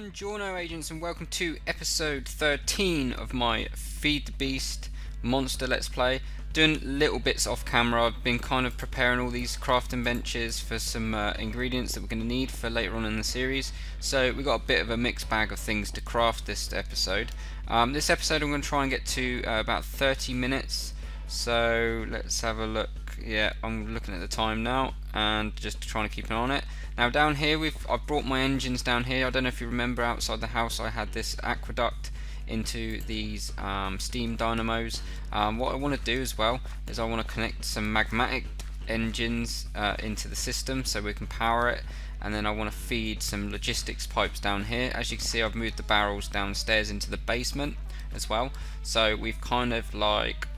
Buongiorno agents, and welcome to episode 13 of my Feed the Beast Monster Let's Play. Doing little bits off camera. I've been kind of preparing all these crafting benches for some ingredients that we're going to need for later on in the series. So we've got a bit of a mixed bag of things to craft this episode. This episode I'm going to try and get to about 30 minutes. So let's have a look. Yeah, I'm looking at the time now and just trying to keep an eye on it. Now down here I've brought my engines down here. I don't know if you remember, outside the house I had this aqueduct into these steam dynamos. What I want to do as well is I want to connect some magmatic engines into the system so we can power it, and then I want to feed some logistics pipes down here. As you can see, I've moved the barrels downstairs into the basement as well, so we've kind of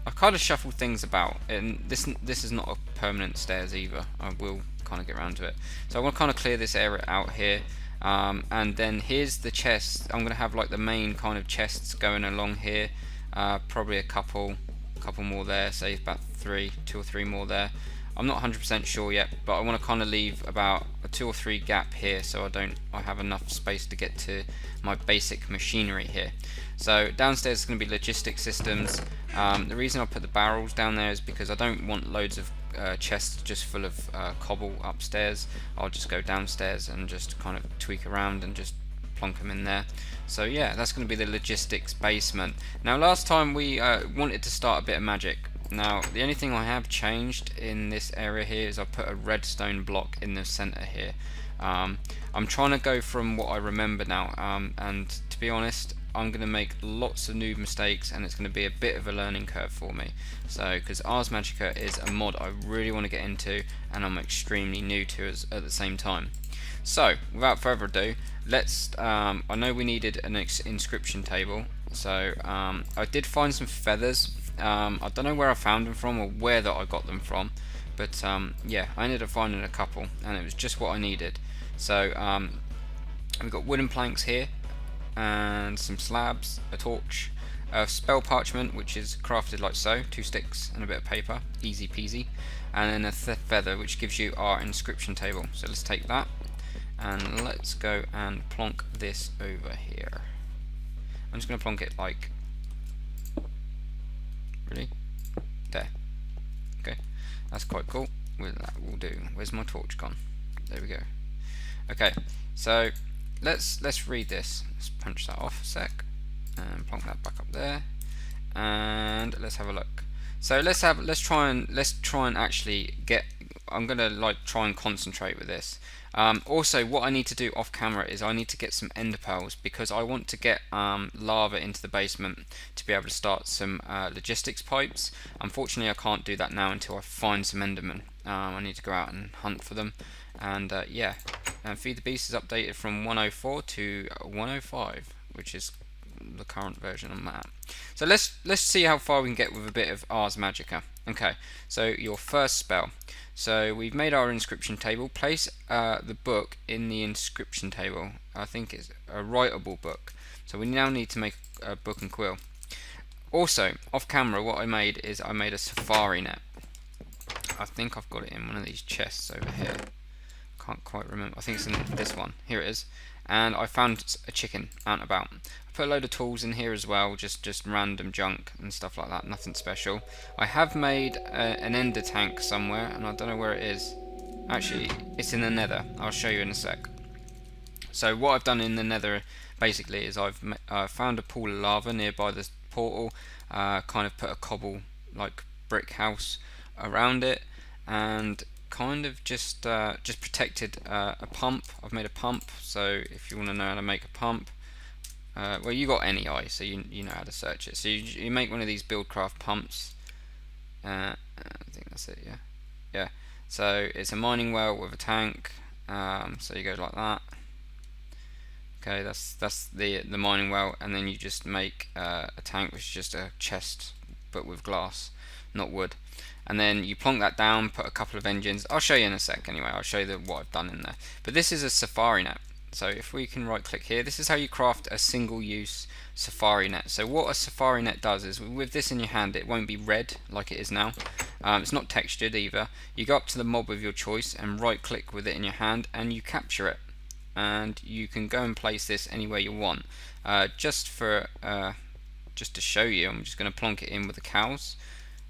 I've kind of shuffled things about, and this is not a permanent stairs either. I will kind of get around to it. So I want to kind of clear this area out here, and then here's the chests. I'm going to have like the main kind of chests going along here, probably a couple more there, say about two or three more there. I'm not 100% sure yet, but I want to kind of leave about a 2 or 3 gap here so I have enough space to get to my basic machinery here. So downstairs is going to be logistics systems. The reason I put the barrels down there is because I don't want loads of chests just full of cobble upstairs. I'll just go downstairs and just kind of tweak around and just plonk them in there. So yeah, that's going to be the logistics basement. Now last time we wanted to start a bit of magic. Now the only thing I have changed in this area here is I put a redstone block in the center here. I'm trying to go from what I remember now, and to be honest, I'm going to make lots of new mistakes, and it's going to be a bit of a learning curve for me. So, because Ars Magica is a mod I really want to get into, and I'm extremely new to at the same time. So, without further ado, let's. I know we needed an inscription table, so I did find some feathers. I don't know where I found them from or where that I got them from, but yeah, I ended up finding a couple, and it was just what I needed. So we've got wooden planks here, and some slabs, a torch, a spell parchment which is crafted like so, 2 sticks and a bit of paper, easy peasy, and then a feather which gives you our inscription table. So let's take that and let's go and plonk this over here. I'm just going to plonk it like really there. Okay, that's quite cool. Well, that will do. Where's my torch gone? There we go. Okay, so let's read this. Let's punch that off a sec and plonk that back up there, and let's have a look. So let's try and actually get. I'm gonna try and concentrate with this. Also, what I need to do off camera is I need to get some ender pearls, because I want to get lava into the basement to be able to start some logistics pipes. Unfortunately, I can't do that now until I find some endermen. I need to go out and hunt for them, and yeah. And Feed the Beast is updated from 104 to 105, which is the current version on that. So let's see how far we can get with a bit of Ars Magica. Okay, so your first spell. So we've made our inscription table. Place the book in the inscription table. I think it's a writable book. So we now need to make a book and quill. Also, off camera, what I made is I made a safari net. I think I've got it in one of these chests over here. Can't quite remember. I think it's in this one. Here it is. And I found a chicken out and about. I put a load of tools in here as well, just random junk and stuff like that, nothing special. I have made an ender tank somewhere, and I don't know where it is. Actually, it's in the nether. I'll show you in a sec. So what I've done in the nether basically is I've found a pool of lava nearby the portal, kind of put a cobble brick house around it, and kind of just protected a pump. I've made a pump, so if you want to know how to make a pump, well, you got any eye, so you know how to search it. So you make one of these Buildcraft pumps. I think that's it. Yeah. So it's a mining well with a tank. So you go like that. Okay, that's the mining well, and then you just make a tank which is just a chest but with glass, not wood. And then you plonk that down, put a couple of engines. I'll show you in a sec anyway. I'll show you what I've done in there. But this is a safari net. So if we can right click here, this is how you craft a single use safari net. So what a safari net does is, with this in your hand, it won't be red like it is now. It's not textured either. You go up to the mob of your choice and right click with it in your hand and you capture it. and you can go and place this anywhere you want. Just to show you, I'm just going to plonk it in with the cows.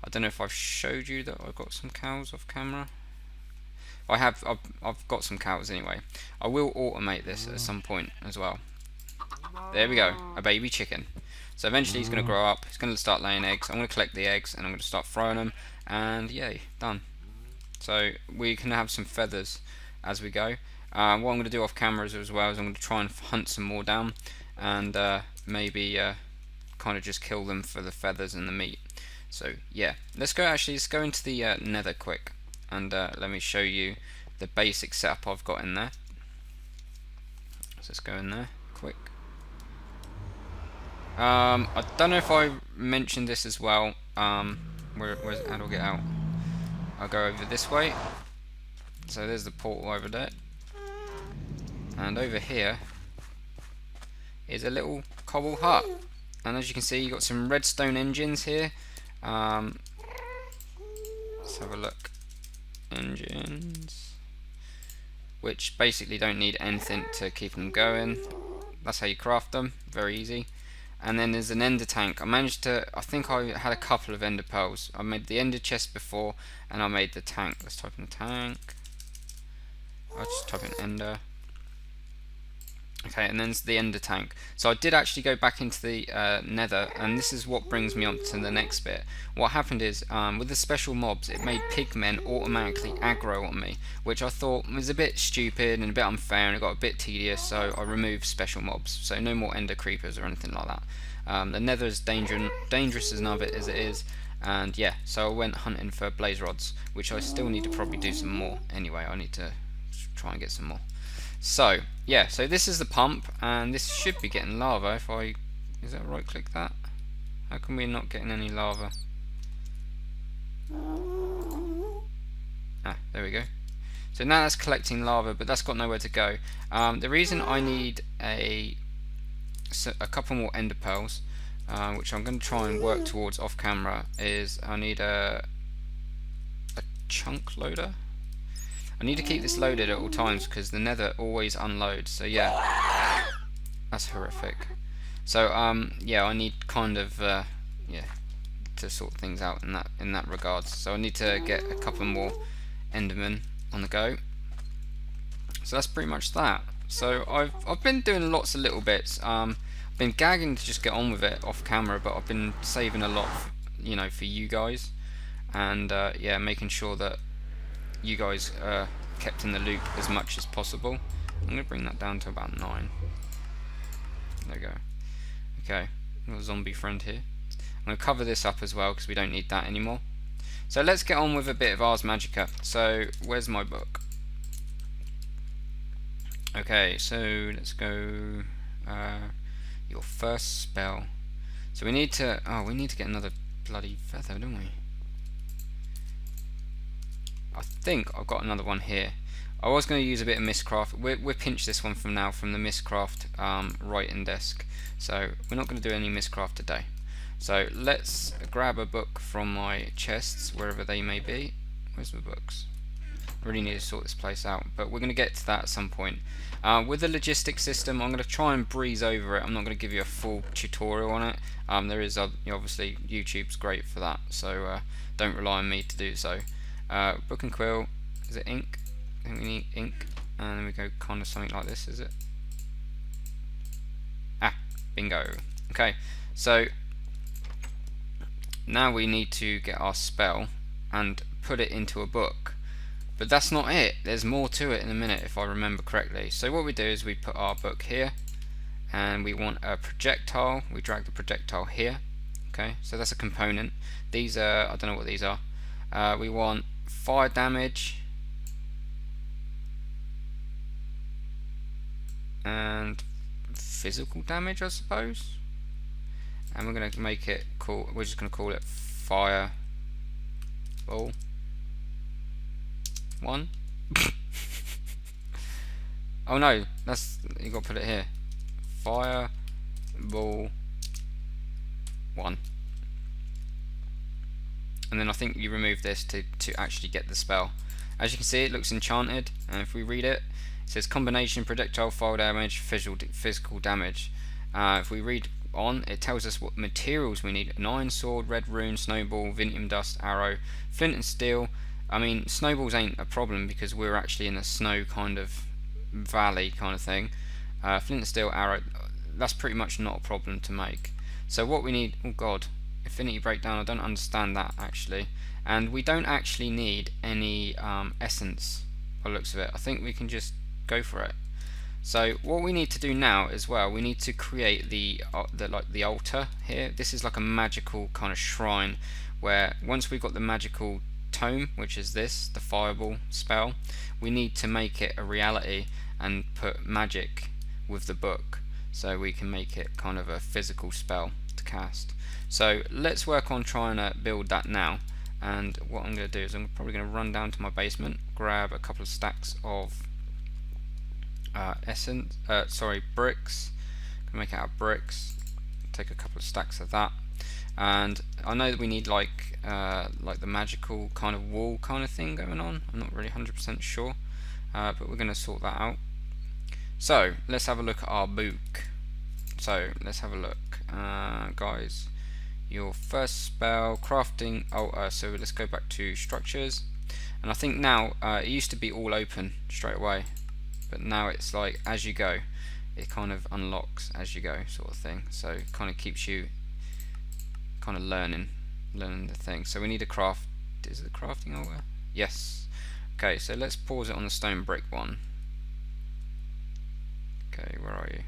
I don't know if I've showed you that I've got some cows off camera. I've got some cows anyway. I will automate this at some point as well. There we go, a baby chicken. So eventually he's going to grow up, he's going to start laying eggs. I'm going to collect the eggs and I'm going to start throwing them, and yay, done. So we can have some feathers as we go. What I'm going to do off camera as well is I'm going to try and hunt some more down, and maybe kind of just kill them for the feathers and the meat. So yeah, let's go into the nether quick, and let me show you the basic setup I've got in there. So let's go in there quick. I don't know if I mentioned this as well. How do I get out? I'll go over this way. So there's the portal over there, and over here is a little cobble hut. And as you can see, you've got some redstone engines here. Let's have a look. Engines, which basically don't need anything to keep them going. That's how you craft them, very easy. And then there's an ender tank. I think I had a couple of ender pearls. I made the ender chest before, and I made the tank. Let's type in the tank. I'll just type in ender. Okay, and then there's the ender tank. So I did actually go back into the nether, and this is what brings me on to the next bit. What happened is, with the special mobs, it made pigmen automatically aggro on me, which I thought was a bit stupid and a bit unfair, and it got a bit tedious, so I removed special mobs. So no more ender creepers or anything like that. The nether is dangerous enough as it is, and yeah, so I went hunting for blaze rods, which I still need to probably do some more anyway. I need to try and get some more. So yeah, so this is the pump, and this should be getting lava. Is that right click that? How come we're not getting any lava? Ah, there we go. So now that's collecting lava, but that's got nowhere to go. The reason I need a couple more ender pearls, which I'm going to try and work towards off camera, is I need a chunk loader. I need to keep this loaded at all times because the nether always unloads. So yeah, that's horrific. So yeah, I need kind of yeah, to sort things out in that regards. So I need to get a couple more endermen on the go. So that's pretty much that. So I've been doing lots of little bits. I've been gagging to just get on with it off camera, but I've been saving a lot, for you guys, and yeah, making sure that you guys are kept in the loop as much as possible. I'm going to bring that down to about 9. There we go. Okay, got a zombie friend here. I'm going to cover this up as well because we don't need that anymore. So let's get on with a bit of Ars Magica. So where's my book? Okay, so let's go. Your first spell. So we need to get another bloody feather, don't we? I think I've got another one here. I was going to use a bit of Mistcraft. We'll pinch this one from the Mistcraft writing desk. So we're not going to do any Mistcraft today. So let's grab a book from my chests, wherever they may be. Where's the books? I really need to sort this place out, but we're going to get to that at some point. With the logistics system, I'm going to try and breeze over it. I'm not going to give you a full tutorial on it. There is obviously YouTube's great for that, so don't rely on me to do so. Book and quill, is it ink? I think we need ink, and then we go kind of something like this, is it? Ah, bingo. Okay, so now we need to get our spell and put it into a book. But that's not it, there's more to it in a minute if I remember correctly. So what we do is we put our book here, and we want a projectile. We drag the projectile here. Okay, so that's a component. These are, I don't know what these are. We want fire damage and physical damage, I suppose. And we're going to make it cool. We're just going to call it Fireball 1. Oh no, that's, you got to put it here. Fireball 1. And then I think you remove this to actually get the spell. As you can see, it looks enchanted, and if we read it, It says combination projectile fire damage, physical damage. If we read on, it tells us what materials we need: an iron sword, red rune, snowball, vintium dust, arrow, flint and steel. I mean, snowballs ain't a problem because we're actually in a snow kind of valley kind of thing. Flint and steel, arrow, that's pretty much not a problem to make. So what we need, oh god, affinity breakdown, I don't understand that actually. And we don't actually need any essence by the looks of it. I think we can just go for it. So what we need to do now as well, we need to create the altar here. This is like a magical kind of shrine where once we've got the magical tome, which is this, the fireball spell, we need to make it a reality and put magic with the book so we can make it kind of a physical spell to cast. So let's work on trying to build that now. And what I'm going to do is I'm probably going to run down to my basement, grab a couple of stacks of bricks. I'm gonna make it out of bricks. Take a couple of stacks of that, and I know that we need like the magical kind of wall kind of thing going on. I'm not really 100% sure, but we're gonna sort that out. So let's have a look at our book. So let's have a look, guys. Your first spell, crafting altar. So let's go back to structures, and I think now it used to be all open straight away. But now it's like as you go, it kind of unlocks as you go, sort of thing. So it kind of keeps you kind of learning the thing. So we need a craft. Is it a crafting altar? Yes. Okay, so let's pause it on the stone brick one. Okay, where are you?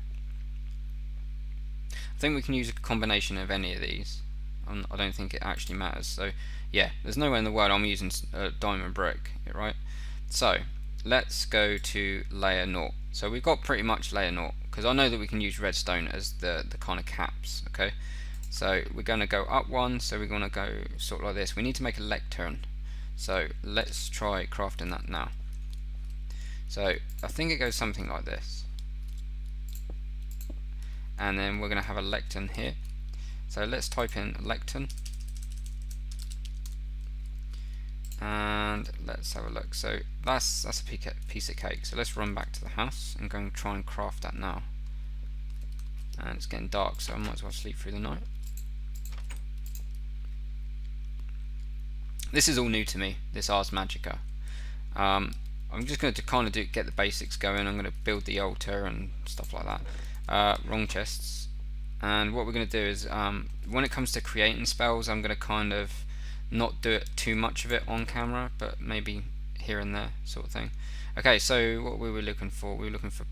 I think we can use a combination of any of these. I don't think it actually matters. So yeah, there's no way in the world I'm using diamond brick, right? So let's go to layer 0. So we've got pretty much layer 0 because I know that we can use redstone as the kind of caps. Okay, so we're going to go up one, so we're going to go sort of like this. We need to make a lectern, so let's try crafting that now. So I think it goes something like this, and then we're going to have a lectern here. So let's type in lectern and let's have a look. So that's a piece of cake. So let's run back to the house and go and try and craft that now. And it's getting dark, so I might as well sleep through the night. This is all new to me, this Ars Magica. I'm just going to kind of get the basics going. I'm going to build the altar and stuff like that. Wrong chests. And what we're going to do is when it comes to creating spells, I'm going to kind of not do it too much of it on camera, but maybe here and there sort of thing. Okay, so what we were looking for, we were looking for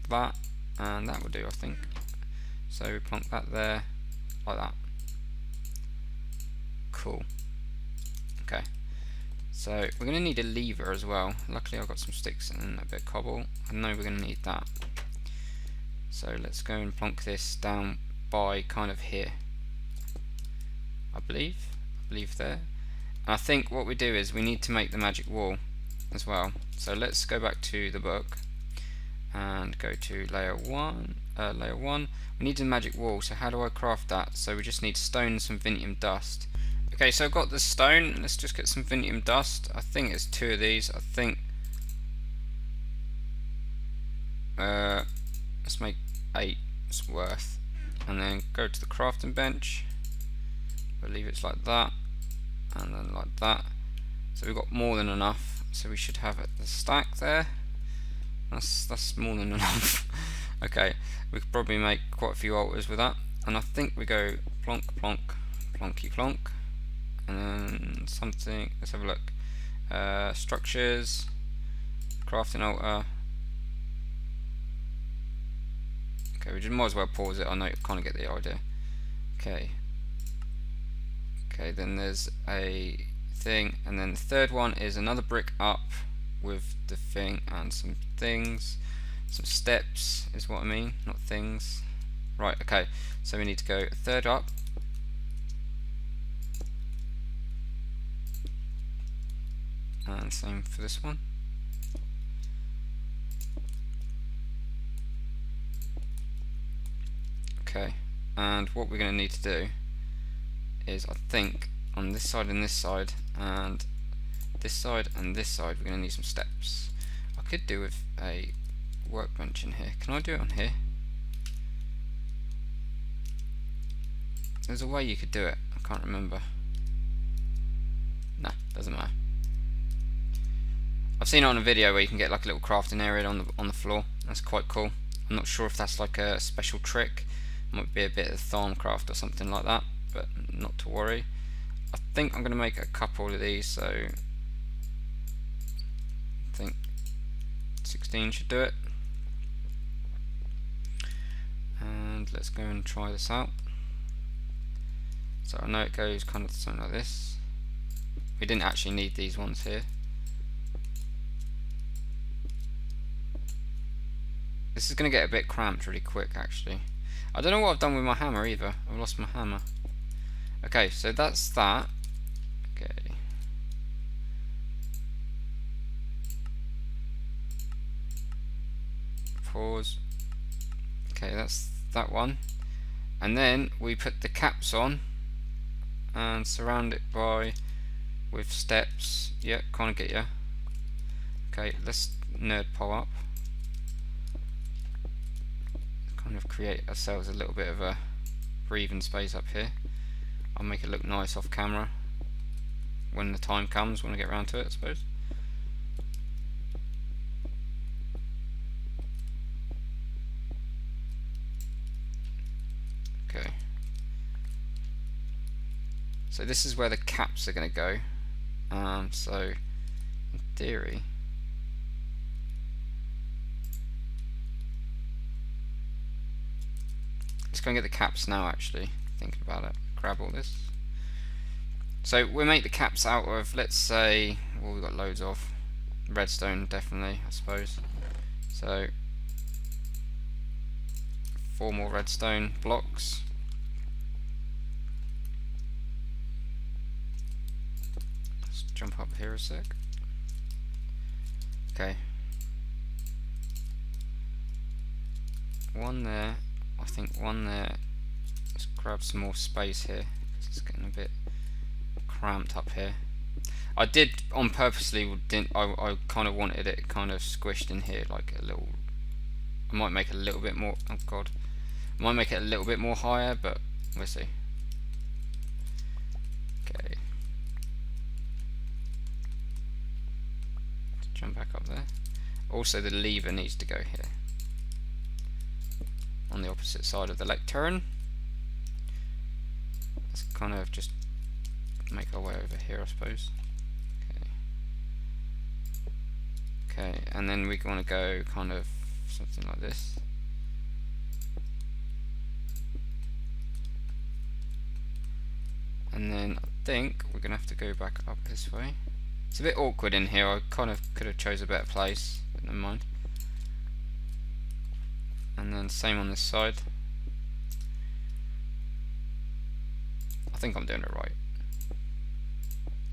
that, and that will do, I think. So we plonk that there like that. Cool. Okay, so we're going to need a lever as well. Luckily I've got some sticks and a bit of cobble. I know we're going to need that. So let's go and plonk this down by kind of here, I believe there. And I think what we do is we need to make the magic wall as well. So let's go back to the book and go to layer 1. We need the magic wall, so how do I craft that? So we just need stone and some vintium dust. Okay, so I've got the stone. Let's just get some vintium dust. I think it's 2 of these. I think let's make 8 worth, and then go to the crafting bench. I believe it's like that, and then like that. So we've got more than enough, so we should have the stack there. That's more than enough. Okay, we could probably make quite a few altars with that, and I think we go plonk plonk plonky plonk, and then something. Let's have a look. Structures, crafting altar. Okay, we just might as well pause it. I know you kind of get the idea. Okay, then there's a thing, and then the third one is another brick up with the thing and some things, some steps is what I mean, not things. Right, okay, so we need to go a third up, and same for this one. Okay, and what we're going to need to do is, I think, on this side and this side, and this side and this side, we're going to need some steps. I could do with a workbench in here. Can I do it on here? There's a way you could do it. I can't remember. Nah, doesn't matter. I've seen it on a video where you can get like a little crafting area on the floor. That's quite cool. I'm not sure if that's like a special trick. Might be a bit of Tharmcraft or something like that, but not to worry. I think I'm going to make a couple of these, so I think 16 should do it. And let's go and try this out. So I know it goes kind of something like this. We didn't actually need these ones here. This is going to get a bit cramped really quick actually. I don't know what I've done with my hammer either. I've lost my hammer. Okay, so that's that. Okay. Pause. Okay, that's that one. And then we put the caps on and surround it with steps. Yeah, kind of get you. Okay, let's nerd pole up. Kind of create ourselves a little bit of a breathing space up here. I'll make it look nice off camera when the time comes, when I get around to it, I suppose. Okay. So this is where the caps are going to go. So in theory, let's go and get the caps now actually, thinking about it. Grab all this. So we'll make the caps out of, let's say, well, we've got loads of redstone, definitely, I suppose. So 4 more redstone blocks. Let's jump up here a sec. Okay. One there. I think one there. Let's grab some more space here because it's getting a bit cramped up here. I did on purposely didn't I kind of wanted it kind of squished in here like a little. I might make it a little bit more. Oh god, I might make it a little bit more higher, but we'll see. Okay, let's jump back up there. Also, the lever needs to go here on the opposite side of the lectern. Let's kind of just make our way over here, I suppose. Okay, and then we want to go kind of something like this. And then I think we're going to have to go back up this way. It's a bit awkward in here. I kind of could have chose a better place, but never mind. And then same on this side. I think I'm doing it right.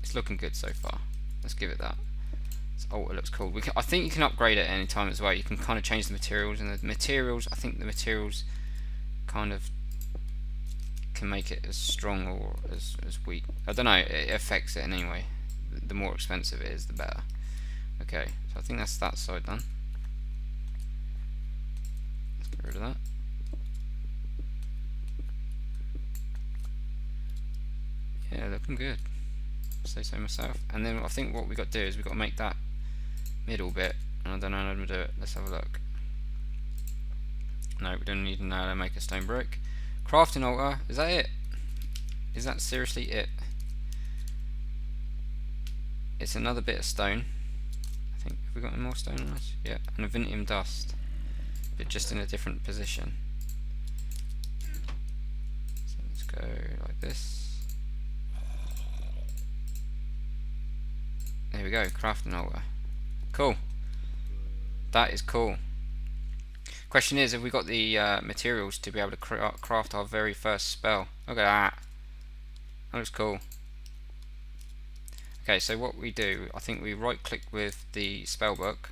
It's looking good so far. Let's give it that. Oh, it looks cool. I think you can upgrade it at any time as well. You can kind of change the materials, and the materials, I think the materials kind of can make it as strong or as weak. I don't know, it affects it in any way. The more expensive it is, the better. Okay, so I think that's that side done. Let's get rid of that. Yeah, looking good. Say so myself. And then I think what we got to do is we've got to make that middle bit, and I don't know how to do it. Let's have a look. No, we don't need to know how to make a stone brick. Crafting altar, is that it? Is that seriously it? It's another bit of stone. I think, have we got any more stone on us? Yeah, and a Vintium dust, but just in a different position. So let's go like this. There we go, crafting altar. Cool. That is cool. Question is, have we got the materials to be able to craft our very first spell? Look at that. That looks cool. Okay, so what we do, I think we right click with the spellbook.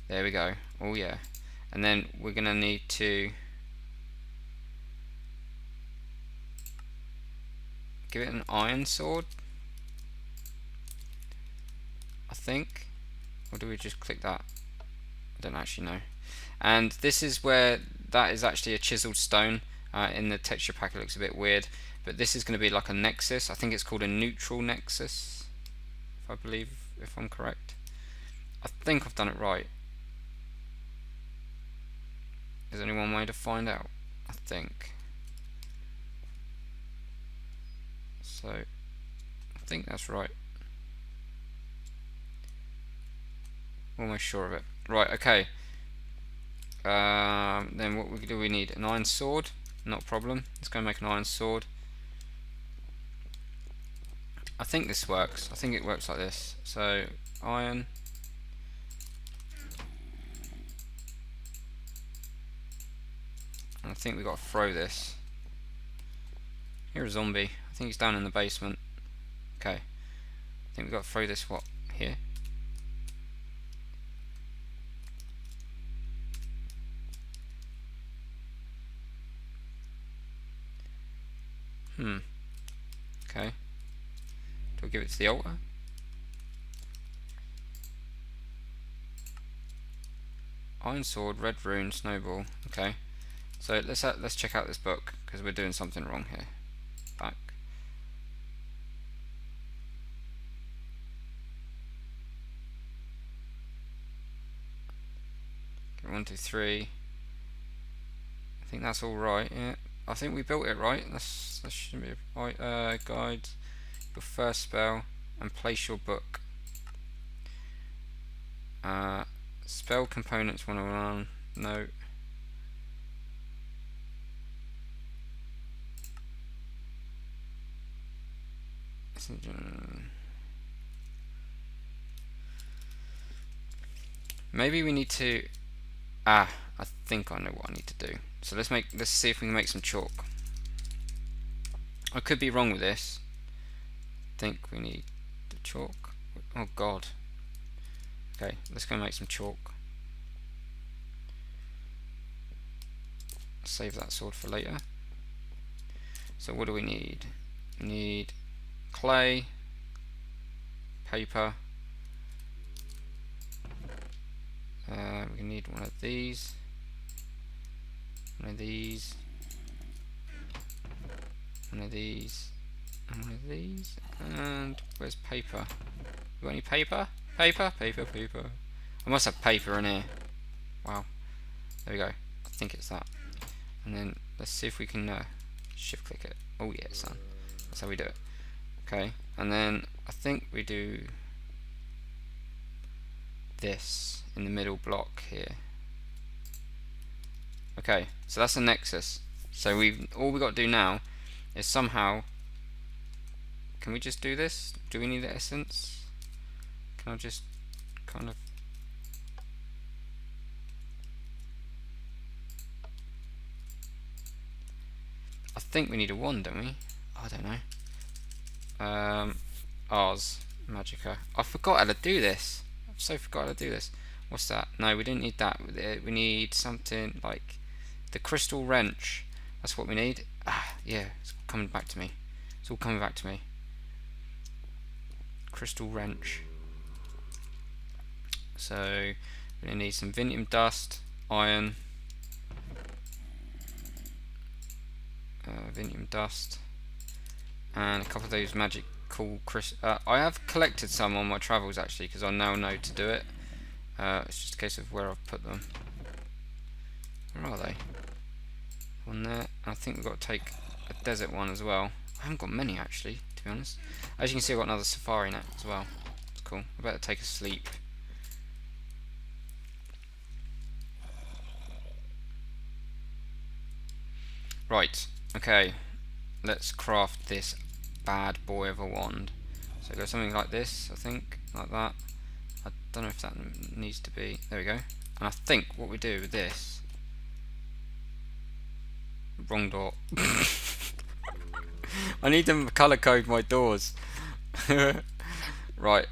There we go. Oh yeah. And then we're going to need to give it an iron sword, I think. Or do we just click that? I don't actually know. And this is where that is actually a chiseled stone. In the texture pack it looks a bit weird, but this is going to be like a nexus. I think it's called a neutral nexus, if I'm correct. I think I've done it right. Is there only one way to find out? I think. So, I think that's right. Almost sure of it. Right, okay. Then what do we need? An iron sword? Not a problem. Let's go make an iron sword. I think this works. I think it works like this. So, iron. And I think we've got to throw this. Here's a zombie. I think he's down in the basement. Okay. I think we've got to throw this, what? Here? Okay. Do I give it to the altar? Iron sword, red rune, snowball. Okay. So let's check out this book, because we're doing something wrong here. Back. Okay, 1, 2, 3. I think that's all right. Yeah. I think we built it right. That should be right. Guide your first spell and place your book. Spell components 101. No. Maybe we need to. I think I know what I need to do. So let's see if we can make some chalk. I could be wrong with this. I think we need the chalk. Oh god. Okay, let's go make some chalk. Save that sword for later. So what do we need? We need clay, paper. We need one of these. One of these, one of these, and one of these. And where's paper? You got any paper? Paper? Paper, paper. I must have paper in here. Wow. There we go. I think it's that. And then let's see if we can shift click it. Oh yeah, son. That's how we do it. Okay. And then I think we do this in the middle block here. Okay, so that's a nexus. So all we got to do now is somehow. Can we just do this? Do we need the essence? Can I just kind of? I think we need a wand, don't we? I don't know. Ars Magica. I forgot how to do this. I've so forgot how to do this. What's that? No, we didn't need that. We need something like the crystal wrench. That's what we need. Yeah, it's coming back to me. It's all coming back to me. Crystal wrench. So we're going to need some Vinium dust, iron, Vinium dust, and a couple of those magic cool I have collected some on my travels actually, because I now know to do it. It's just a case of where I've put them. Where are they? One there. I think we've got to take a desert one as well. I haven't got many actually, to be honest. As you can see, I've got another safari net as well. It's cool. I better take a sleep. Right. Okay. Let's craft this bad boy of a wand. So go something like this, I think, like that. I don't know if that needs to be. There we go. And I think what we do with this. Wrong door. I need to color code my doors. Right.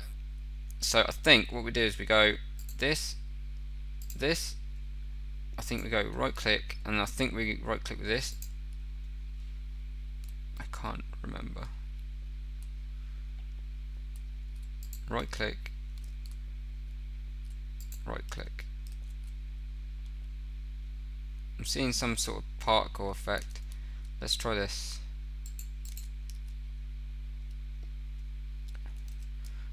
So I think what we do is we go this. I think we go right click, and I think we right click with this. I can't remember. Right click. Right click. I'm seeing some sort of particle effect. Let's try this.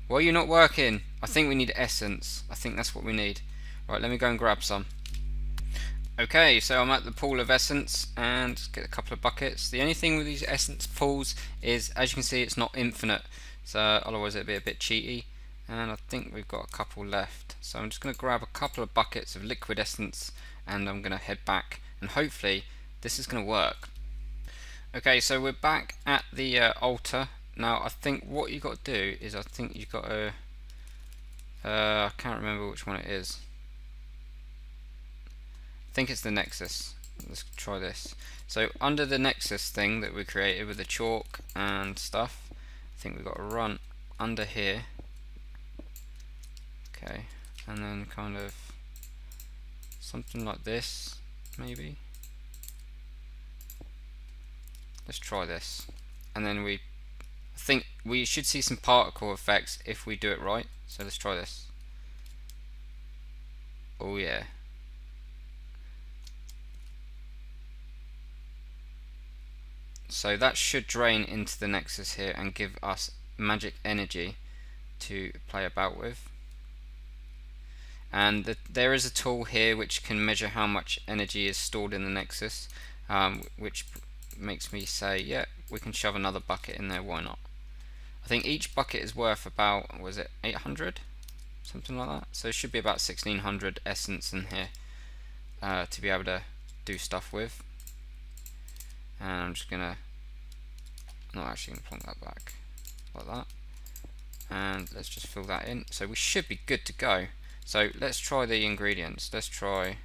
Why are you not working? I think we need essence. I think that's what we need. Right, let me go and grab some. Okay, so I'm at the pool of essence and get a couple of buckets. The only thing with these essence pools is, as you can see, it's not infinite, so otherwise it'd be a bit cheaty. And I think we've got a couple left, so I'm just going to grab a couple of buckets of liquid essence and I'm going to head back, and hopefully this is going to work. Okay, so we're back at the altar. Now I think what you got to do is, I think you've got to I can't remember which one it is. I think it's the Nexus. Let's try this. So under the Nexus thing that we created with the chalk and stuff, I think we've got to run under here. Okay, and then kind of something like this, maybe. Let's try this, and then I think we should see some particle effects if we do it right. So let's try this. Oh yeah. So that should drain into the Nexus here and give us magic energy to play about with. And there is a tool here which can measure how much energy is stored in the Nexus, which makes me say, yeah, we can shove another bucket in there, why not? I think each bucket is worth about, was it 800? Something like that. So it should be about 1600 essence in here to be able to do stuff with. And I'm just gonna, not actually gonna plonk that back like that, and let's just fill that in. So we should be good to go. So let's try the ingredients. Let's try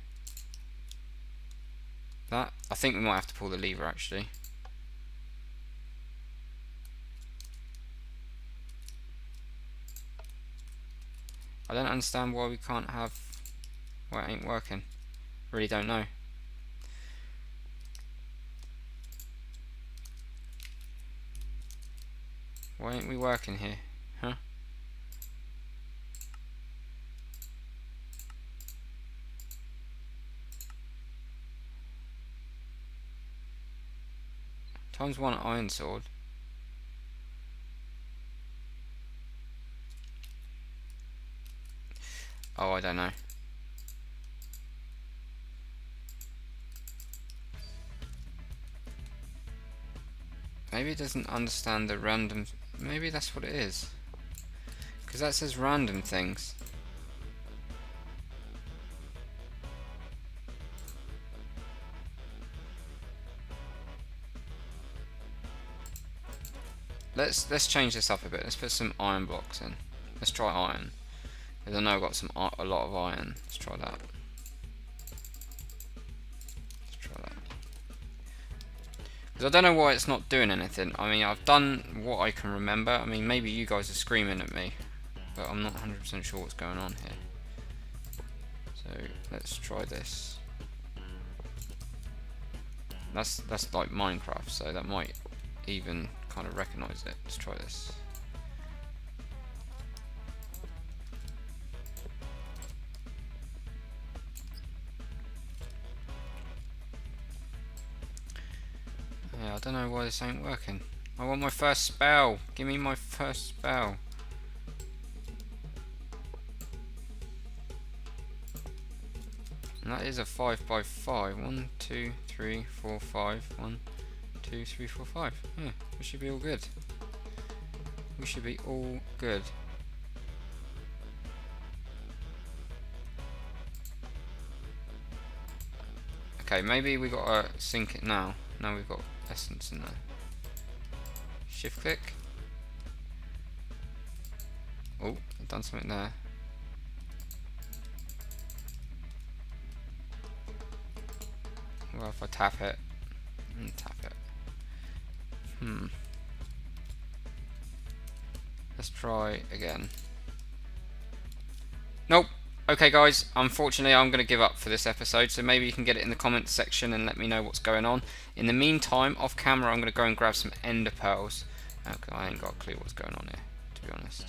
that. I think we might have to pull the lever actually. I don't understand why we can't have, why it ain't working. Really don't know. Why ain't we working here? Huh? ×1 iron sword. Oh, I don't know. Maybe it doesn't understand the random. Maybe that's what it is, because that says random things. Let's change this up a bit. Let's put some iron blocks in. Let's try iron, because I know I've got a lot of iron. Let's try that. Because I don't know why it's not doing anything. I mean, I've done what I can remember. I mean, maybe you guys are screaming at me, but I'm not 100% sure what's going on here. So let's try this. That's like Minecraft, so that might even kind of recognize it. Let's try this. Yeah, I don't know why this ain't working. I want my first spell. Give me my first spell. And that is a 5x5. 1, 2, 3, 4, 5. 1, 2, 3, 4, 5. Yeah, we should be all good. We should be all good. Okay, maybe we gotta sync it now. Now we've got essence in there. Shift click. Oh, I've done something there. Well, if I tap it and tap it. Let's try again. Nope. Okay guys, unfortunately I'm going to give up for this episode, so maybe you can get it in the comments section and let me know what's going on. In the meantime, off camera I'm going to go and grab some ender pearls, because I ain't got a clue what's going on here, to be honest.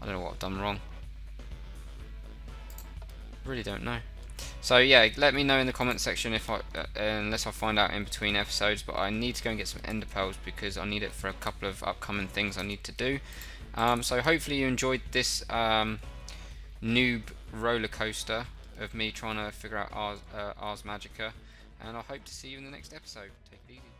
I don't know what I've done wrong. Really don't know. So yeah, let me know in the comment section if unless I find out in between episodes, but I need to go and get some ender pearls because I need it for a couple of upcoming things I need to do. So hopefully you enjoyed this noob roller coaster of me trying to figure out Ars Magica, and I hope to see you in the next episode. Take it easy.